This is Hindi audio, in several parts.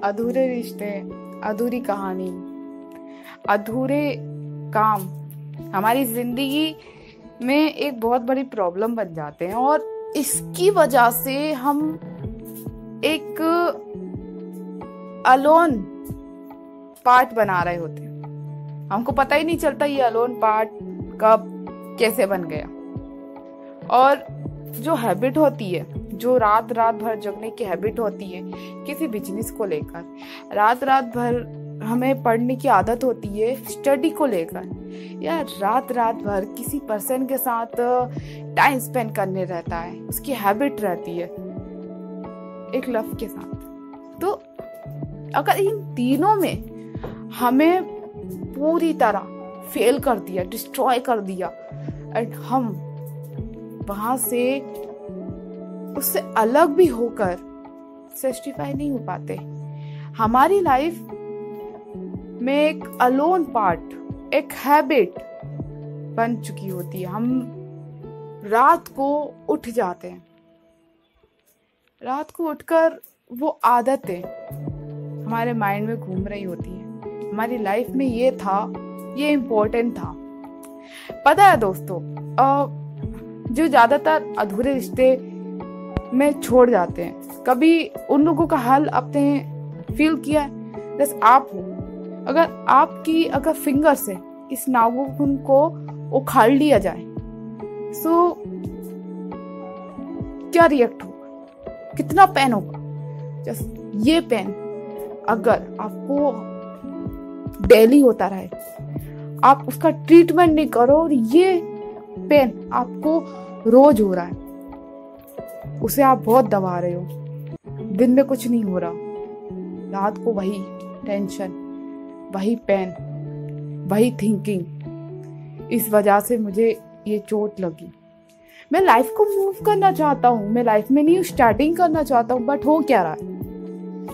अधूरे रिश्ते, अधूरी कहानी, अधूरे काम हमारी जिंदगी में एक बहुत बड़ी प्रॉब्लम बन जाते हैं और इसकी वजह से हम एक अलोन पार्ट बना रहे होते हैं। हमको पता ही नहीं चलता ये अलोन पार्ट कब कैसे बन गया। और जो हैबिट होती है, जो रात भर जगने की हैबिट होती है किसी बिजनेस को लेकर, रात भर हमें पढ़ने की आदत होती है स्टडी को लेकर, या रात भर किसी पर्सन के साथ टाइम स्पेंड करने रहता है, उसकी हैबिट रहती है एक लव के साथ। तो अगर इन तीनों में हमें पूरी तरह फेल कर दिया, डिस्ट्रॉय कर दिया, एंड हम वहां से उससे अलग भी होकर सेटिस्फाई नहीं हो पाते, हमारी लाइफ में एक अलोन पार्ट, एक हैबिट बन चुकी होती है। हम रात को उठ जाते हैं, रात को उठकर वो आदतें हमारे माइंड में घूम रही होती है, हमारी लाइफ में ये था, ये इम्पोर्टेंट था। पता है दोस्तों, जो ज्यादातर अधूरे रिश्ते में छोड़ जाते हैं, कभी उन लोगों का हाल आपने फील किया है? जैसे आप हो, अगर फिंगर से इस नाखून को उखाड़ लिया जाए तो क्या रिएक्ट होगा, कितना पेन होगा। जस्ट ये पेन अगर आपको डेली होता रहे, आप उसका ट्रीटमेंट नहीं करो और ये पेन आपको रोज हो रहा है, उसे आप बहुत दबा रहे हो, दिन में कुछ नहीं हो रहा, रात को वही टेंशन, वही पेन, वही थिंकिंग, इस वजह से मुझे ये चोट लगी। मैं लाइफ को मूव करना चाहता हूँ, मैं लाइफ में न्यू स्टार्टिंग करना चाहता हूँ, बट हो क्या रहा है,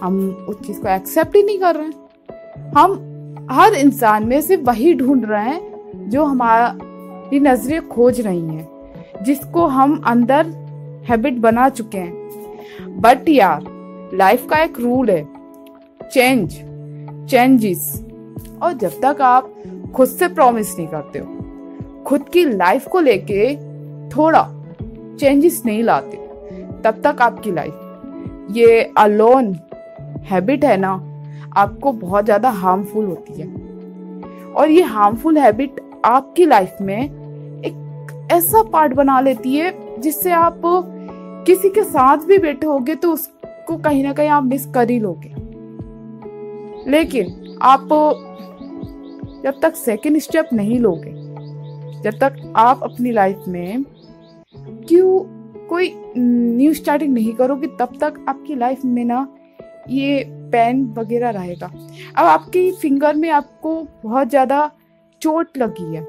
हम उस चीज को एक्सेप्ट ही नहीं कर रहे हैं। हम हर इंसान में सिर्फ वही ढूंढ रहे हैं जो हमारी नजरें खोज रही हैं, जिसको हम अंदर हैबिट बना चुके हैं। बट यार, लाइफ का एक रूल है, चेंजेस। और जब तक आप खुद से प्रॉमिस नहीं करते हो, खुद की लाइफ को लेके थोड़ा चेंजेस नहीं लाते, तब तक आपकी लाइफ ये अलोन हैबिट है ना, आपको बहुत ज्यादा हार्मफुल होती है। और ये हार्मफुल हैबिट आपकी लाइफ में एक ऐसा पार्ट बना लेती है जिससे आप किसी के साथ भी बैठे होगे तो उसको कहीं ना कहीं आप मिस कर ही लोगे। लेकिन आप जब तक सेकंड स्टेप नहीं लोगे, जब तक आप अपनी लाइफ में कोई न्यू स्टार्टिंग नहीं करोगे, तब तक आपकी लाइफ में ना ये पेन वगैरह रहेगा। अब आपकी फिंगर में आपको बहुत ज्यादा चोट लगी है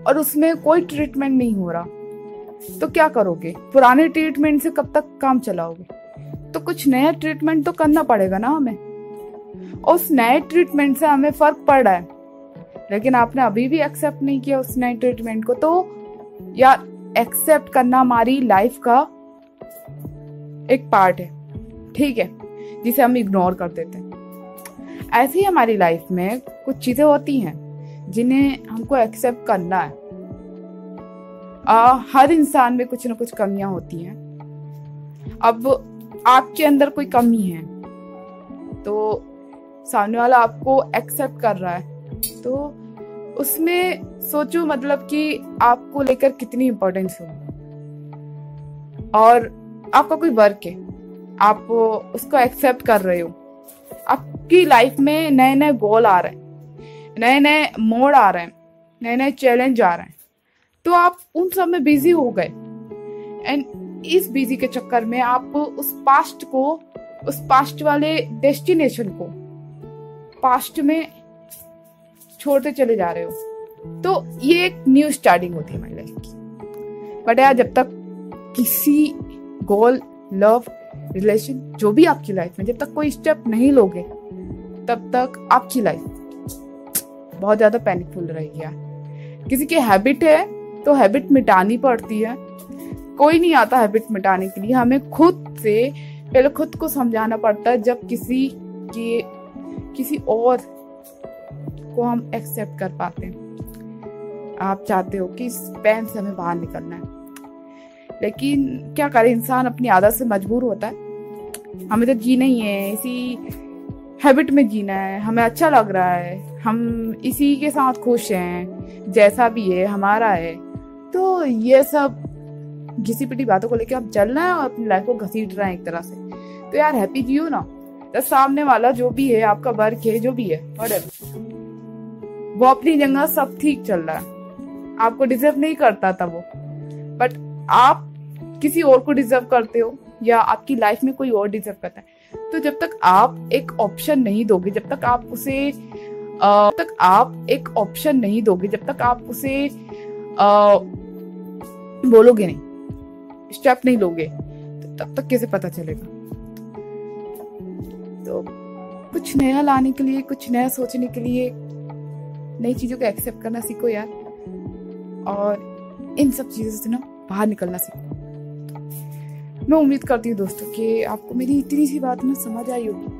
और उसमें कोई ट्रीटमेंट नहीं हो रहा, तो क्या करोगे? पुराने ट्रीटमेंट से कब तक काम चलाओगे? तो कुछ नया ट्रीटमेंट तो करना पड़ेगा ना हमें, और उस नए ट्रीटमेंट से हमें फर्क पड़ रहा है, लेकिन आपने अभी भी एक्सेप्ट नहीं किया उस नए ट्रीटमेंट को। तो यार, एक्सेप्ट करना हमारी लाइफ का एक पार्ट है, ठीक है, जिसे हम इग्नोर कर देते हैं। ऐसे ही हमारी लाइफ में कुछ चीजें होती हैं जिन्हें हमको एक्सेप्ट करना है। हर इंसान में कुछ ना कुछ कमियां होती हैं। अब आपके अंदर कोई कमी है तो सामने वाला आपको एक्सेप्ट कर रहा है, तो उसमें सोचो मतलब कि आपको लेकर कितनी इंपॉर्टेंस हो। और आपका कोई वर्क है, आप उसको एक्सेप्ट कर रहे हो, आपकी लाइफ में नए नए गोल आ रहे हैं, नए नए मोड़ आ रहे हैं, नए नए चैलेंज आ रहे हैं, तो आप उन सब में बिजी हो गए। एंड इस बिजी के चक्कर में आप उस पास्ट वाले डेस्टिनेशन को पास्ट में छोड़ते चले जा रहे हो। तो ये एक न्यू स्टार्टिंग होती है हमारी लाइफ की। बट यार, जब तक किसी गोल, लव, रिलेशन, जो भी आपकी लाइफ में, जब तक कोई स्टेप नहीं लोगे, तब तक आपकी लाइफ बहुत ज्यादा पैनिकफुल रहेगी यार। किसी की हैबिट है तो हैबिट मिटानी पड़ती है, कोई नहीं आता हैबिट मिटाने के लिए, हमें खुद से पहले खुद को समझाना पड़ता है, जब किसी और को हम एक्सेप्ट कर पाते हैं। आप चाहते हो कि इस पेन से हमें बाहर निकलना है, लेकिन क्या करे, इंसान अपनी आदत से मजबूर होता है। हमें तो जीना ही है, इसी हैबिट में जीना है, हमें अच्छा लग रहा है, हम इसी के साथ खुश हैं, जैसा भी है हमारा है। तो ये सब घिसी पिटी बातों को लेकर आप चल रहे हैं और अपनी लाइफ को घसीट रहे हैं एक तरह से। तो यार हैप्पी जियो ना। तो सामने वाला जो भी है, आपका वर्क है, जो भी है, वो अपनी जगह सब ठीक चल रहा है, आपको डिजर्व नहीं करता था वो, बट आप किसी और को डिजर्व करते हो, या आपकी लाइफ में कोई और डिजर्व करता है। तो जब तक आप एक ऑप्शन नहीं दोगे, जब तक आप उसे बोलोगे नहीं, स्टेप नहीं लोगे, तो तब तक कैसे पता चलेगा। तो कुछ नया लाने के लिए, कुछ नया सोचने के लिए नई चीजों को एक्सेप्ट करना सीखो यार, और इन सब चीजों से ना बाहर निकलना सीखो। मैं उम्मीद करती हूँ दोस्तों कि आपको मेरी इतनी सी बात ना समझ आई होगी।